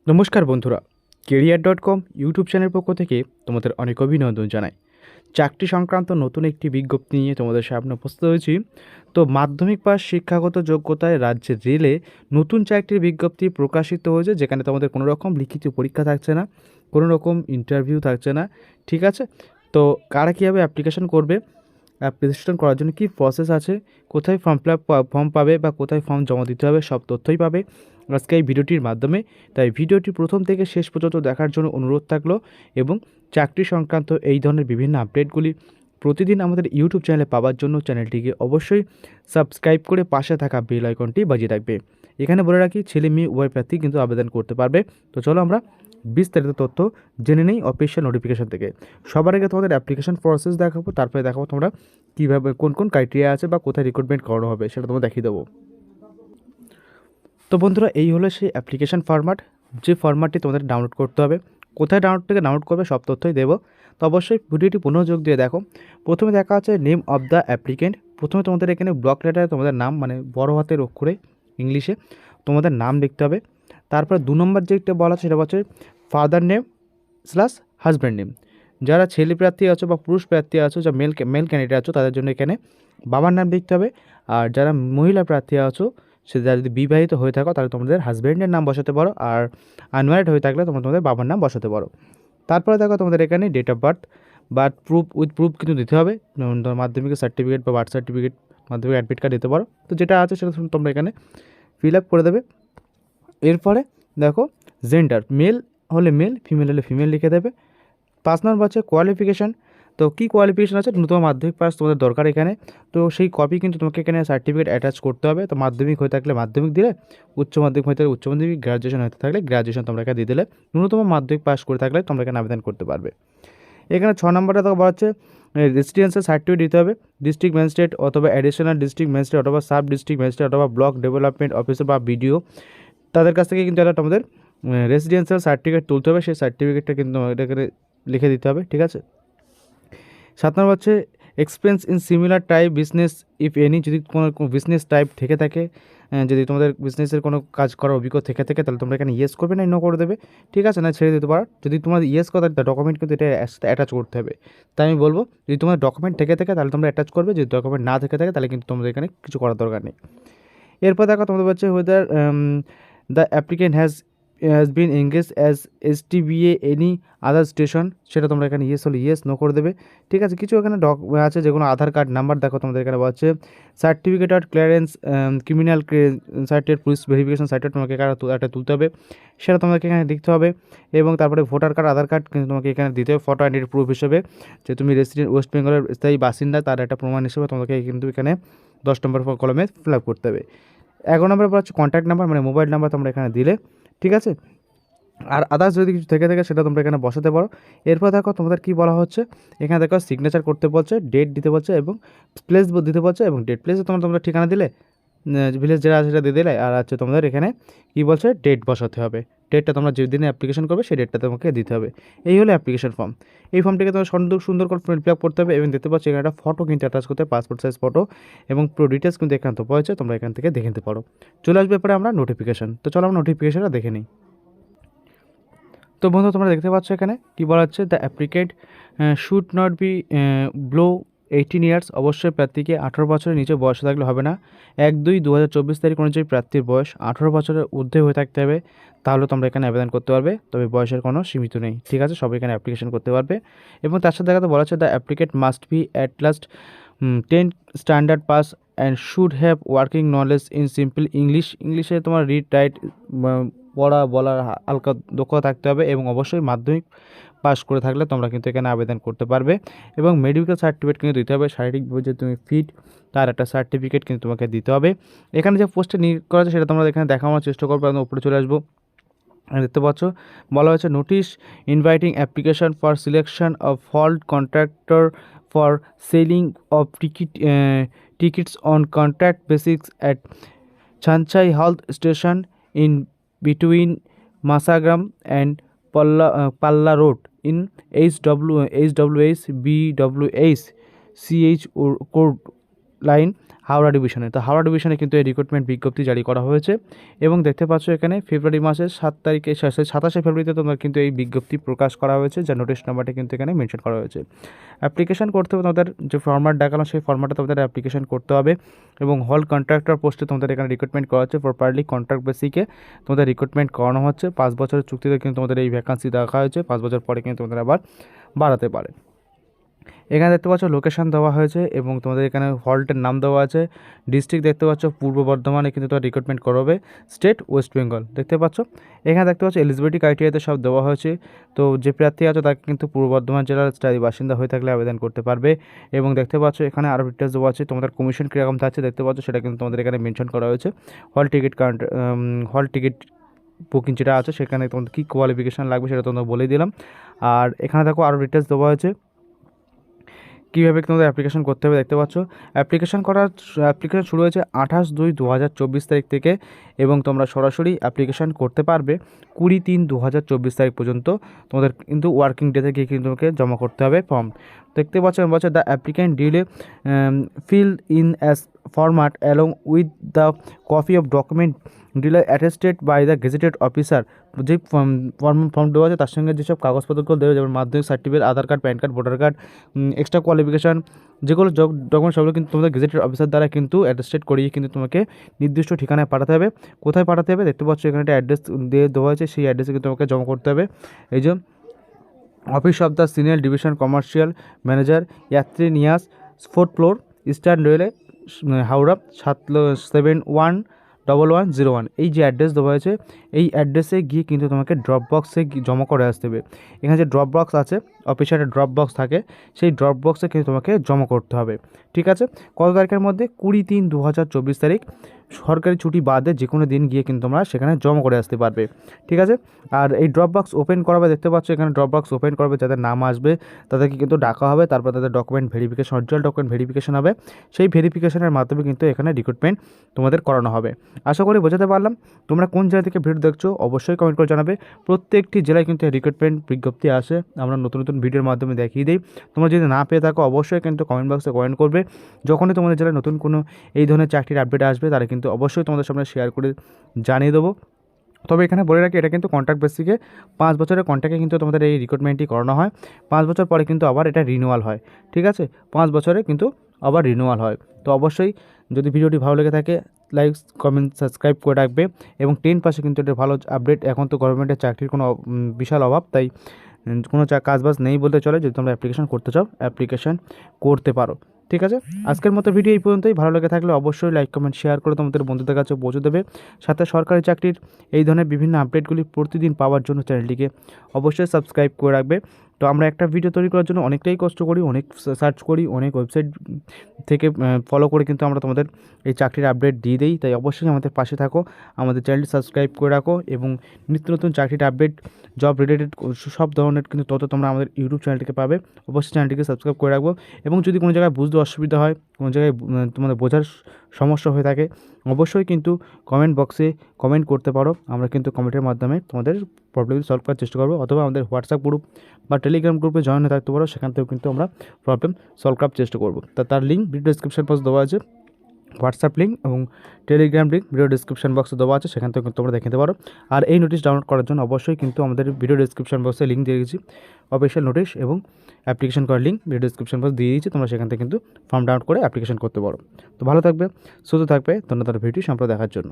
নমস্কার বন্ধুরা, কেরিয়ার.com ইউটিউব চ্যানেলের পক্ষ থেকে তোমাদের অনেক অভিনন্দন জানাই। চাকরি সংক্রান্ত নতুন একটি বিজ্ঞপ্তি নিয়ে তোমাদের সামনে উপস্থিত হয়েছি। তো মাধ্যমিক পাস শিক্ষাগত যোগ্যতায় রাজ্যের রেলে নতুন চাকরির বিজ্ঞপ্তি প্রকাশিত হয়েছে, যেখানে তোমাদের কোনো রকম লিখিত পরীক্ষা থাকছে না, কোনো রকম ইন্টারভিউ থাকছে না। ঠিক আছে? তো কারা কীভাবে অ্যাপ্লিকেশন করবে, অ্যাপ্লিকেশন করার জন্য কী প্রসেস আছে, কোথায় ফর্ম পাবে বা কোথায় ফর্ম জমা দিতে হবে, সব তথ্যই পাবে আজকে এই ভিডিওটির মাধ্যমে। তাই ভিডিওটি প্রথম থেকে শেষ পর্যন্ত দেখার জন্য অনুরোধ থাকলো, এবং চাকরি সংক্রান্ত এই ধরনের বিভিন্ন আপডেটগুলি প্রতিদিন আমাদের ইউটিউব চ্যানেলে পাওয়ার জন্য চ্যানেলটিকে অবশ্যই সাবস্ক্রাইব করে পাশে থাকা বেল আইকনটি বাজিয়ে রাখবে। এখানে বলে রাখি, ছেলে মেয়ে উভয় প্রার্থী কিন্তু আবেদন করতে পারবে। তো চলো আমরা বিস্তারিত তথ্য জেনে নেই অফিসিয়াল নোটিফিকেশন থেকে। সবার আগে তোমাদের অ্যাপ্লিকেশন প্রসেস দেখাবো, তারপরে দেখাবো তোমরা কীভাবে কোন কোন ক্রাইটেরিয়া আছে বা কোথায় রিক্রুটমেন্ট করানো হবে সেটা তোমরা দেখিয়ে দেবো। তো বন্ধুরা, এই হলো সেই অ্যাপ্লিকেশন ফরম্যাট, যে ফরম্যাটটি তোমাদের ডাউনলোড করতে হবে। কোথায় ডাউনলোড করবে সব তথ্যই দেবো। তো অবশ্যই ভিডিওটি পুনঃযোগ দিয়ে দেখো। প্রথমে দেখা আছে নেম অফ দ্য অ্যাপ্লিকেন্ট। প্রথমে তোমাদের এখানে ব্লক লেটারে তোমাদের নাম, মানে বড় হাতের অক্ষরে ইংলিশে তোমাদের নাম লিখতে হবে। তারপর 2 নম্বর যেটা বলা আছে সেটা হচ্ছে father name slash husband name. যারা ছেলে প্রার্থী আছো বা পুরুষ প্রার্থী আছো, যা মেল ক্যান্ডিডেট আছো, তাদের জন্য এখানে বাবার নাম লিখতে হবে। আর যারা মহিলা প্রার্থী আছো, সে যারা যদি বিবাহিত হয়ে থাকো তাহলে তোমাদের হাজব্যান্ডের নাম বসাতে পারো, আর আনম্যারিড হয়ে থাকলে তোমরা তোমাদের বাবার নাম বসাতে পারো। তারপরে দেখো তোমাদের এখানে ডেট অফ বার্থ প্রুফ কিন্তু দিতে হবে। যেমন তোমার মাধ্যমিকের সার্টিফিকেট বা বার্থ সার্টিফিকেট, মাধ্যমিক অ্যাডমিট কার্ড দিতে পারো। তো যেটা আছে সেটা তোমরা এখানে ফিল আপ করে দেবে। এরপরে দেখো জেন্ডার, মেল হলে মেল, ফিমেল হলে ফিমেল লিখে দেবে। 5 নম্বর হচ্ছে কোয়ালিফিকেশান। তো কী কোয়ালিফিকেশান আছে, ন্যূনতম মাধ্যমিক পাস তোমাদের দরকার এখানে। তো সেই কপি কিন্তু তোমাকে এখানে সার্টিফিকেট অ্যাটাচ করতে হবে। তো মাধ্যমিক হয়ে থাকলে মাধ্যমিক দিলে, উচ্চ মাধ্যমিক হয়ে থাকলে উচ্চ মাধ্যমিক, গ্র্যাজুয়েশন হতে থাকলে গ্র্যাজুয়েশন তোমরা এখানে দিয়ে দিলে। ন্যূনতম মাধ্যমিক পাস করে থাকলে তোমরা এখানে আবেদন করতে পারবে। এখানে 6 নম্বরে তো বলা হচ্ছে রেসিডেন্সিয়াল সার্টিফিকেট দিতে হবে। ডিস্ট্রিক্ট ম্যাজিস্ট্রেট অথবা অ্যাডিশনাল ডিস্ট্রিক্ট ম্যাজিস্ট্রেট অথবা সাব ডিস্ট্রিক্ট ম্যাজিস্ট্রেট অথবা ব্লক ডেভেলপমেন্ট অফিসার বা বিডিও, তাদের কাছ থেকে কিন্তু একটা আমাদের রেসিডেন্সিয়াল সার্টিফিকেট তুলতে হবে। সেই সার্টিফিকেটটা কিন্তু আমাদের এখানে লিখে দিতে হবে। ঠিক আছে? 7 নম্বর হচ্ছে expense in similar type business if any, যদি কোনো বিজনেস টাইপ থেকে থাকে, যদি তোমাদের বিজনেসের কোনো কাজ করার অভিজ্ঞতা থেকে থাকে, তাহলে তোমরা এখানে ইয়েস করবে, না নো করে দেবে। ঠিক আছে? না ছেড়ে দিতে পারো। যদি তোমার ইয়েস কথা ডকুমেন্ট কিন্তু এটা অ্যাটাচ করতে হবে। তাই আমি বলবো, যদি তোমার ডকুমেন্ট থেকে থাকে তাহলে তোমরা অ্যাটাচ করবে, যদি ডকুমেন্ট না থেকে থাকে তাহলে কিন্তু তোমাদের এখানে কিছু করার দরকার নেই। এরপর দেখো তোমাদের হচ্ছে whether the applicant has been engage as STBA any other station, সেটা তোমরা এখানে ইয়েস হলে ইয়েস, নো করে দেবে। ঠিক আছে? কিছু এখানে আছে, যেগুলো আধার কার্ড নাম্বার দেখো তোমাদের এখানে বলছে certificate of clearance, criminal certificate, police verification certificate তোমাকে একটা তুলতে হবে, সেটা তোমাকে এখানে লিখতে হবে। এবং তারপরে ভোটার কার্ড, আধার কার্ড কিন্তু তোমাকে এখানে দিতে হবে ফটো আইডেন্টি প্রুফ হিসেবে, যে তুমি রেসিডেন্ট ওয়েস্ট বেঙ্গলের স্থায়ী বাসিন্দা, তার একটা প্রমাণ হিসেবে তোমাকে কিন্তু এখানে 10 নম্বর কলমে ফিল আপ করতে হবে। 11 নম্বর হচ্ছে কন্ট্যাক্ট নাম্বার, মানে মোবাইল নাম্বার তোমরা এখানে দিলে। ঠিক আছে? আর আদার্স যদি কিছু থেকে থাকে সেটা তোমরা এখানে বসাতে পারো। এরপর দেখো তোমাদের কী বলা হচ্ছে, এখানে দেখো সিগনেচার করতে বলছে, ডেট দিতে বলছে এবং প্লেস দিতে বলছে, এবং ডেট প্লেসে তোমরা ঠিকানা দিলে, ভিলেজ যেটা আছে সেটা দিয়ে দিলে, আর হচ্ছে তোমাদের এখানে কী বলছে, ডেট বসাতে হবে। ডেটটা তোমরা যে দিনে অ্যাপ্লিকেশন করবে সেই ডেটটা তোমাকে দিতে হবে। এই হলো অ্যাপ্লিকেশন ফর্ম। এই ফর্মটিকে তোমার সুন্দর করে ফিল আপ করতে হবে, এবং দেখতে পাচ্ছ এখানে একটা ফটো কিন্তু অ্যাটাচ করতে হবে, পাসপোর্ট সাইজ ফটো, এবং পুরো ডিটেলস কিন্তু এখানে তো হয়েছে, তোমরা এখান থেকে দেখে নিতে পারো। চলে আসবে পরে আমরা নোটিফিকেশান। তো চলো আমরা নোটিফিকেশানটা দেখে নিই। তো বন্ধু, তোমরা দেখতে পাচ্ছ এখানে কী বলা হচ্ছে, the applicant should not be below 18 years. অবশ্যই প্রার্থীকে 18 বছরের নিচে বয়স থাকলে হবে না। 1/2/2024 তারিখ অনুযায়ী প্রার্থীর বয়স 18 বছরের ঊর্ধ্বে হয়ে থাকতে হবে, তাহলে তোমরা এখানে আবেদন করতে পারবে। তবে বয়সের কোনো সীমিত নেই। ঠিক আছে? সবাই এখানে অ্যাপ্লিকেশন করতে পারবে। এবং তার সাথে দেখাতে বলা হচ্ছে the applicant must be at last 10 standard pass and should have working knowledge in simple English. ইংলিশে তোমার রিড রাইট পড়া বলার হালকা দক্ষতা থাকতে হবে, এবং অবশ্যই মাধ্যমিক পাস করে থাকলে তোমরা কিন্তু এখানে আবেদন করতে পারবে। এবং মেডিকেল সার্টিফিকেট কিন্তু দিতে হবে, শারীরিকভাবে যে তুমি ফিট তার একটা সার্টিফিকেট কিন্তু তোমাকে দিতে হবে। এখানে যে পোস্টে নিয়োগ করা আছে সেটা তোমরা এখানে দেখানোর চেষ্টা করবো। আমি উপরে চলে আসবো। দেখতে পাচ্ছ বলা হয়েছে notice inviting application for selection of fault contractor for selling of tickets on contract basics at ছানছাই health station in between Masagram and Palla Road in HWS BWS CH code line Howrah ডিভিশনে। তো হাওড়া ডিভিশনে কিন্তু এই রিক্রুটমেন্ট বিজ্ঞপ্তি জারি করা হয়েছে এবং দেখতে পাচ্ছ এখানে ফেব্রুয়ারি মাসের 7 তারিখে 27শে ফেব্রুয়ারিতে তোমার কিন্তু এই বিজ্ঞপ্তি প্রকাশ করা হয়েছে, যার নোটিশ নাম্বারটা কিন্তু এখানে মেনশন করা হয়েছে। অ্যাপ্লিকেশন করতে হবে, তোমাদের যে ফর্ম্যাট দেখানো সেই ফর্ম্যাটে তোমাদের অ্যাপ্লিকেশন করতে হবে এবং হল কন্ট্রাক্টর পোস্টে তোমাদের এখানে রিক্রুটমেন্ট করা হচ্ছে। প্রপারলি কন্ট্রাক্ট বেসিকে তোমাদের রিক্রুটমেন্ট করানো হচ্ছে। 5 বছরের চুক্তিতে কিন্তু তোমাদের এই ভ্যাকান্সি দেখা হয়েছে, 5 বছর পরে কিন্তু তোমাদের আবার বাড়াতে পারে। এখানে দেখতে পাচ্ছ লোকেশান দেওয়া হয়েছে এবং তোমাদের এখানে হলটের নাম দেওয়া আছে। ডিস্ট্রিক্ট দেখতে পাচ্ছ পূর্ব বর্ধমানে কিন্তু তোমার রিক্রুটমেন্ট করবে। স্টেট ওয়েস্ট বেঙ্গল দেখতে পাচ্ছ। এখানে দেখতে পাচ্ছ এলিজিবিলিটি ক্রাইটেরিয়াতে সব দেওয়া হয়েছে। তো যে প্রার্থী আছে তাকে কিন্তু পূর্ব বর্ধমান জেলার স্থায়ী বাসিন্দা হয়ে থাকলে আবেদন করতে পারবে এবং দেখতে পাচ্ছ এখানে আরও ডিটেলস দেওয়া আছে। তোমাদের কমিশন কীরকম থাকছে দেখতে পাচ্ছ, সেটা কিন্তু তোমাদের এখানে মেনশন করা হয়েছে। হল টিকিট বুকিং যেটা আছে সেখানে তোমাদের কী কোয়ালিফিকেশান লাগবে সেটা তোমাদের বলে দিলাম। আর এখানে দেখো আরও ডিটেলস দেওয়া হয়েছে কীভাবে তোমাদের অ্যাপ্লিকেশন করতে হবে। দেখতে পাচ্ছ অ্যাপ্লিকেশন শুরু হয়েছে 28/2/2024 তারিখ থেকে এবং তোমরা সরাসরি অ্যাপ্লিকেশন করতে পারবে 20/3/2024 তারিখ পর্যন্ত। তোমাদের কিন্তু ওয়ার্কিং ডেতে গিয়ে কিন্তু তোমাকে জমা করতে হবে ফর্ম। দেখতে পাচ্ছ বলছে the applicant duly fill in as format along with the copy of document duly attested by the gazetted officer. যে ফর্ম দেওয়া আছে তার সঙ্গে যেসব কাগজপত্রগুলো দেবে, যেমন মাধ্যমিক certificate, Aadhaar card, PAN card, voter card, extra qualification, যেগুলো ডকুমেন্ট সবগুলো কিন্তু তোমাদের গেজেটেড অফিসার দ্বারা কিন্তু অ্যাটেস্টেড করিয়ে কিন্তু তোমাকে নির্দিষ্ট ঠিকানায় পাঠাতে হবে। কোথায় পাঠাতে হবে দেখতে পাচ্ছ এখানে একটা অ্যাড্রেস দিয়ে দেওয়া হয়েছে, সেই অ্যাড্রেসে কিন্তু তোমাকে জমা করতে হবে। এই যে office of the senior division commercial manager, Yatri Niwas, 4th floor, eastern railway, Howrah 711101। এই যে অ্যাড্রেস দেওয়া হয়েছে এই অ্যাড্রেসে গিয়ে কিন্তু তোমাকে ড্রপ বক্সে জমা করে আসতে হবে। এখানে যে ড্রপ বক্স আছে, অফিসিয়াল ড্রপ বক্স থাকে, সেই ড্রপ বক্সে কিন্তু তোমাকে জমা করতে হবে। ঠিক আছে, কত তারিখের মধ্যে? 20/3/2024 তারিখ, সরকারি ছুটি বাদে যে কোনো দিন গিয়ে কিন্তু তোমরা সেখানে জমা করে আসতে পারবে। ঠিক আছে, আর এই ড্রপ বক্স ওপেন করাবে, দেখতে পাচ্ছ এখানে ড্রপ বক্স ওপেন করবে, যাদের নাম আসবে তাদেরকে কিন্তু ডাকা হবে, তারপর তাদের document verification, original document verification হবে। সেই ভেরিফিকেশনের মাধ্যমে কিন্তু এখানে রিক্রুটমেন্ট তোমাদের করানো হবে। আশা করি বোঝাতে পারলাম। তোমরা কোন জেলা থেকে ভিডিও দেখছো অবশ্যই কমেন্ট করে জানাবে। প্রত্যেকটি জেলায় কিন্তু রিক্রুটমেন্ট বিজ্ঞপ্তি আসে, আমরা নতুন নতুন ভিডিওর মাধ্যমে দেখিয়ে দিই। তোমরা যদি না পেয়ে থাকো অবশ্যই কিন্তু কমেন্ট বক্সে কমেন্ট করবে। যখনই তোমাদের জেলায় নতুন কোনো এই ধরনের চাকরির আপডেট আসবে তারা কিন্তু অবশ্যই তোমাদের সামনে শেয়ার করে জানিয়ে দেবো। তবে এখানে বলে রাখি, এটা কিন্তু কন্ট্রাক্ট বেসিকে 5 বছরের কন্ট্রাক্টে কিন্তু তোমাদের এই রিক্রুটমেন্টটি করানো হয়। 5 বছর পরে কিন্তু আবার এটা রিনিউয়াল হয়। ঠিক আছে, 5 বছরে কিন্তু আবার রিনিউয়াল হয়। তো অবশ্যই যদি ভিডিওটি ভালো লেগে থাকে লাইক, কমেন্ট, সাবস্ক্রাইব করে রাখবে এবং 10 পাশে কিন্তু এটা ভালো আপডেট। এখন তো গভর্নমেন্টের চাকরির কোনো বিশাল অভাব, তাই কোনো কাজবাজ নেই বলতে চলে। যদি তোমরা অ্যাপ্লিকেশন করতে চাও অ্যাপ্লিকেশন করতে পারো। ঠিক আছে, আজকের মতো ভিডিও এই পর্যন্তই। ভালো লেগে থাকলে অবশ্যই লাইক, কমেন্ট, শেয়ার করে তোমাদের বন্ধুদের কাছে পৌঁছে দেবে। সাথে সরকারি চাকরির এই ধরনের বিভিন্ন আপডেটগুলি প্রতিদিন পাওয়ার জন্য চ্যানেলটিকে অবশ্যই সাবস্ক্রাইব করে রাখবে। তো আমরা একটা ভিডিও তৈরি করার জন্য অনেকটাই কষ্ট করি, অনেক সার্চ করি, অনেক ওয়েবসাইট থেকে ফলো করে কিন্তু আমরা তোমাদের এই চাকরির আপডেট দিয়ে দিই। তাই অবশ্যই আমাদের পাশে থাকো, আমাদের চ্যানেলটি সাবস্ক্রাইব করে রাখো এবং নিত্য নতুন চাকরির আপডেট, জব রিলেটেড সব ধরনের কিন্তু তত তোমরা আমাদের ইউটিউব চ্যানেলটিকে পাবে। অবশ্যই চ্যানেলটিকে সাবস্ক্রাইব করে রাখবো এবং যদি কোনো জায়গায় বুঝতে অসুবিধা হয়, কোনো জায়গায় তোমাদের বোঝার সমস্যা হয়ে থাকে অবশ্যই কিন্তু কমেন্ট বক্সে কমেন্ট করতে পারো। আমরা কিন্তু কমেন্টের মাধ্যমে তোমাদের প্রবলেম সলভ করার চেষ্টা করবো, অথবা আমাদের হোয়াটসঅ্যাপ গ্রুপ বা টেলিগ্রাম গ্রুপে জয়েন হয়ে থাকতে পারো, সেখান থেকেও কিন্তু আমরা প্রবলেম সলভ করার চেষ্টা করবো। তার লিঙ্ক ভিডিও ডিসক্রিপশন বক্সে দেওয়া আছে, হোয়াটসঅ্যাপ লিঙ্ক এবং টেলিগ্রাম লিঙ্ক ভিডিও ডিসক্রিপশন বক্সে দেওয়া আছে, সেখান থেকে কিন্তু তোমরা দেখতে পারো। আর এই নোটিশ ডাউনলোড করার জন্য অবশ্যই কিন্তু আমাদের ভিডিও ডিসক্রিপশন বক্সে লিঙ্ক দিয়ে দিয়েছি, অফিসিয়াল নোটিশ এবং অ্যাপ্লিকেশন করার লিঙ্ক ভিডিও ডিসক্রিপশন বক্সে দিয়ে দিয়েছি। তোমরা সেখান থেকে কিন্তু ফর্ম ডাউনলোড করে অ্যাপ্লিকেশন করতে পারো। তো ভালো থাকবে, সুস্থ থাকবে, ধন্যবাদ ভিডিও সম্পর্কে দেখার জন্য।